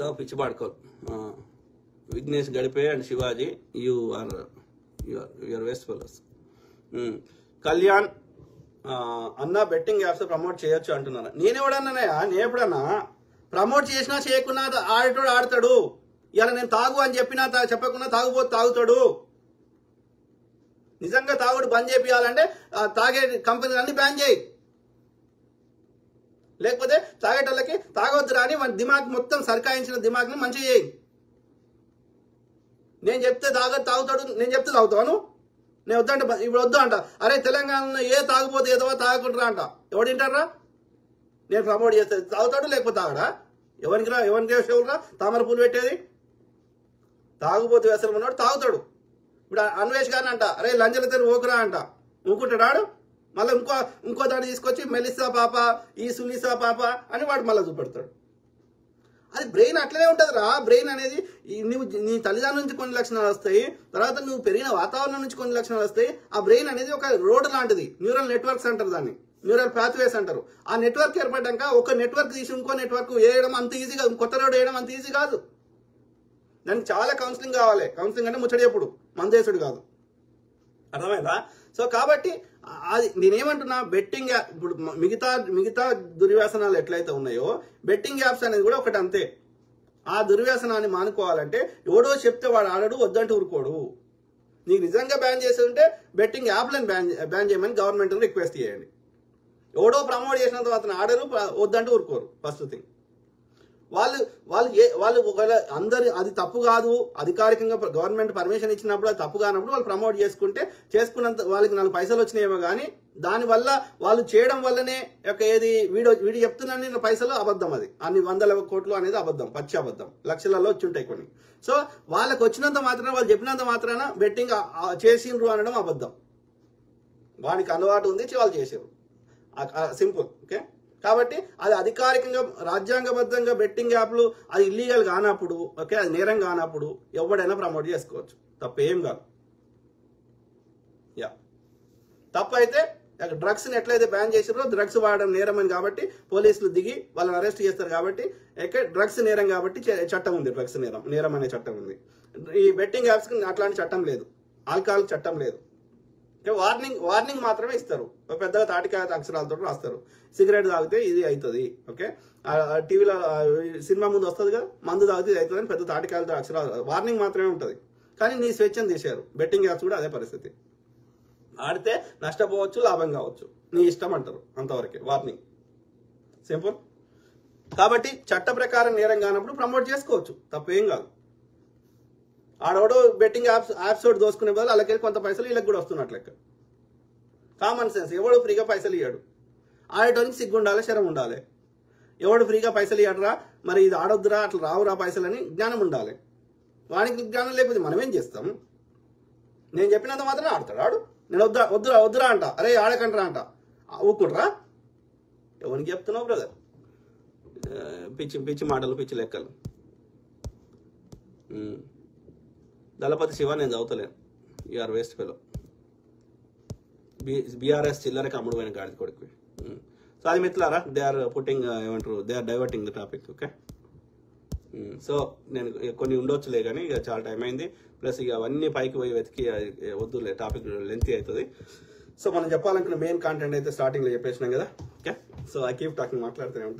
So పిచ్చి పాడుకోరు. విఘ్నేష్ గడిపే and Shivaji you are waste fellows. Kalyan అన్న బెట్టింగ్ యాప్స్ ప్రమోట్ చేయొచ్చు అంటున్నాను. నేనెవడన్నానయ్యా? నేను ఎప్పుడన్నా ప్రమోట్ చేసినా చేయకున్నా ఆడేటోడు ఆడతాడు. ఇలా నేను తాగు అని చెప్పినా చెప్పకుండా తాగుపోతే తాగుతాడు. నిజంగా తాగుడు బంద్ చేయాలంటే తాగే కంపెనీలన్నీ బ్యాన్ చేయి, లేకపోతే తాగేటోళ్ళకి తాగొద్దు రాని మన దిమాగ్ మొత్తం సర్కాయించిన దిమాగ్ని మంచిగా చేయి. నేను చెప్తే తాగుతాడు, నేను చెప్తే తాగుతాను. నేను వద్దంటే ఇప్పుడు వద్దు అంట. అరే తెలంగాణలో ఏ తాగుపోతే ఏదో తాగుకుంటారా అంట. ఎవడు తింటారా? నేను ప్రమోట్ చేస్తే తాగుతాడు, లేకపోతే తాగడా? ఎవరికి ఎవరురా తామర పూలు పెట్టేది? తాగుపోతే వ్యసనం ఉన్నాడు, తాగుతాడు. ఇప్పుడు అన్వేష్ గారిని అంట, అరే లంచల తెరు ఓకురా అంట, ఊకుంటాడు. మళ్ళీ ఇంకో దాన్ని తీసుకొచ్చి మెలిసా పాప ఈ సులిసా పాప అని వాడు మళ్ళీ చూపెడతాడు. అది బ్రెయిన్ అట్లనే ఉంటుంది రా. బ్రెయిన్ అనేది నువ్వు నీ తల్లిదండ్రుల నుంచి కొన్ని లక్షణాలు వస్తాయి, తర్వాత నువ్వు పెరిగిన వాతావరణం నుంచి కొన్ని లక్షణాలు వస్తాయి. ఆ బ్రెయిన్ అనేది ఒక రోడ్ లాంటిది. న్యూరల్ నెట్వర్క్స్ అంటారు దాన్ని, న్యూరల్ పాత్వేస్ అంటారు. ఆ నెట్వర్క్ ఏర్పడ్డాక ఒక నెట్వర్క్ తీసి ఇంకో నెట్వర్క్ వేయడం అంత ఈజీ కాదు, కొత్త రోడ్ వేయడం అంత ఈజీ కాదు. దానికి చాలా కౌన్సిలింగ్ కావాలి. కౌన్సిలింగ్ అంటే ముచ్చడి ఎప్పుడు మందేశుడు కాదు, అర్థమైందా? సో కాబట్టి అది నేనేమంటున్నా, బెట్టింగ్ యాప్ ఇప్పుడు మిగతా దుర్వ్యసనాలు ఎట్లయితే ఉన్నాయో బెట్టింగ్ యాప్స్ అనేది కూడా ఒకటి అంతే. ఆ దుర్వ్యసనాన్ని మానుకోవాలంటే ఎవడో చెప్తే వాడు ఆడడు, వద్దంటే ఊరుకోడు. నీకు నిజంగా బ్యాన్ చేసి ఉంటే బెట్టింగ్ యాప్లను బ్యాన్ చేయమని గవర్నమెంట్ రిక్వెస్ట్ చేయండి. ఎవడో ప్రమోట్ చేసినంత అతను ఆడరు, వద్దంటే ఊరుకోరు. ఫస్ట్ థింగ్ వాళ్ళు ఒకవేళ అందరి అది తప్పు కాదు, అధికారికంగా గవర్నమెంట్ పర్మిషన్ ఇచ్చినప్పుడు అది తప్పు కానప్పుడు వాళ్ళు ప్రమోట్ చేసుకున్నంత వాళ్ళకి 4 పైసలు వచ్చినాయేమో కానీ దానివల్ల వాళ్ళు చేయడం వల్లనే ఏది వీడు చెప్తున్నాను పైసలు అబద్ధం. అది అన్ని 100 కోట్లు అనేది అబద్ధం, పచ్చి అబద్ధం. లక్షలలో వచ్చి ఉంటాయి కొన్ని. సో వాళ్ళకి వచ్చినంత మాత్రాన, వాళ్ళు చెప్పినంత మాత్రాన బెట్టింగ్ చేసిండ్రు అనడం అబద్ధం. వానికి అలవాటు ఉంది, వాళ్ళు చేసారు. సింపుల్. ఓకే, కాబట్టి అది అధికారికంగా రాజ్యాంగబద్ధంగా బెట్టింగ్ యాప్లు అది ఇల్లీగల్ కానప్పుడు, ఓకే, అది నేరం కానప్పుడు ఎవడైనా ప్రమోట్ చేసుకోవచ్చు, తప్పేం కాదు. తప్పు అయితే డ్రగ్స్ని ఎట్లయితే బ్యాన్ చేసారో, డ్రగ్స్ వాడడం నేరమని కాబట్టి పోలీసులు దిగి వాళ్ళని అరెస్ట్ చేస్తారు. కాబట్టి డ్రగ్స్ నేరం కాబట్టి చట్టం ఉంది, డ్రగ్స్ నేరం అనే చట్టం ఉంది. ఈ బెట్టింగ్ యాప్స్కి అట్లాంటి చట్టం లేదు, ఆల్కహాల్ చట్టం లేదు. వార్నింగ్ మాత్రమే ఇస్తారు, పెద్దగా తాటికాయ అక్షరాలతో రాస్తారు. సిగరెట్ తాగితే ఇది అవుతుంది, ఓకే, టీవీలో సినిమా ముందు వస్తుంది కదా, మందు తాగితే ఇది అవుతుంది అని పెద్ద తాటికాయలతో అక్షరాలు వార్నింగ్ మాత్రమే ఉంటుంది. కానీ నీ స్వేచ్ఛను తీశారు. బెట్టింగ్ యాప్స్ కూడా అదే పరిస్థితి. ఆడితే నష్టపోవచ్చు, లాభం కావచ్చు, నీ ఇష్టం అంటారు, అంతవరకే వార్నింగ్. సింపుల్. కాబట్టి చట్ట ప్రకారం నేరం కానప్పుడు ప్రమోట్ చేసుకోవచ్చు, తప్పేం కాదు. ఆడవడో బెట్టింగ్ యాప్స్ తోటి దోసుకునే బదులు అలాగే కొంత పైసలు వీళ్ళకి కూడా వస్తున్నట్లు లెక్క. Common sense. ఎవడు ఫ్రీగా పైసలు ఇయ్యాడు, ఆడటానికి సిగ్గు ఉండాలి, శరం ఉండాలి. ఎవడు ఫ్రీగా పైసలు ఇయ్యడరా, మరి ఇది ఆడొద్దురా, అట్లా రావురా పైసలని జ్ఞానం ఉండాలి. వానికి జ్ఞానం లేకపోతే మనం ఏం చేస్తాం? నేను చెప్పినంత మాత్రమే ఆడతాడు ఆడు. నేను వద్దురా అంట, అరే ఆడకంటరా అంట, ఊకుంట్రా. ఎవరికి చెప్తున్నావు బ్రదర్? పిచ్చి మాటలు, పిచ్చి లెక్కలు. దళపతి శివ నేను చదువుతలేను, యూఆర్ వేస్ట్ ఫెలో. బీఆర్ఎస్ చిల్లరకి అమ్ముడు పోయిన గాడి కొడుకు. సో అది మిత్రులారా, దే ఆర్ పుట్టింగ్ ఏమంటారు, they are diverting the topic. Okay, so నేను కొన్ని ఉండొచ్చులే కానీ ఇక చాలా టైం అయింది. ప్లస్ ఇక అవన్నీ పైకి పోయి వెతికి వద్దులే, టాపిక్ లెంతీ అవుతుంది. సో మనం చెప్పాలనుకున్న మెయిన్ కాంటెంట్ అయితే స్టార్టింగ్లో చెప్పేసినాం కదా. Okay, so I keep talking, మాట్లాడుతూనే ఉంటాను.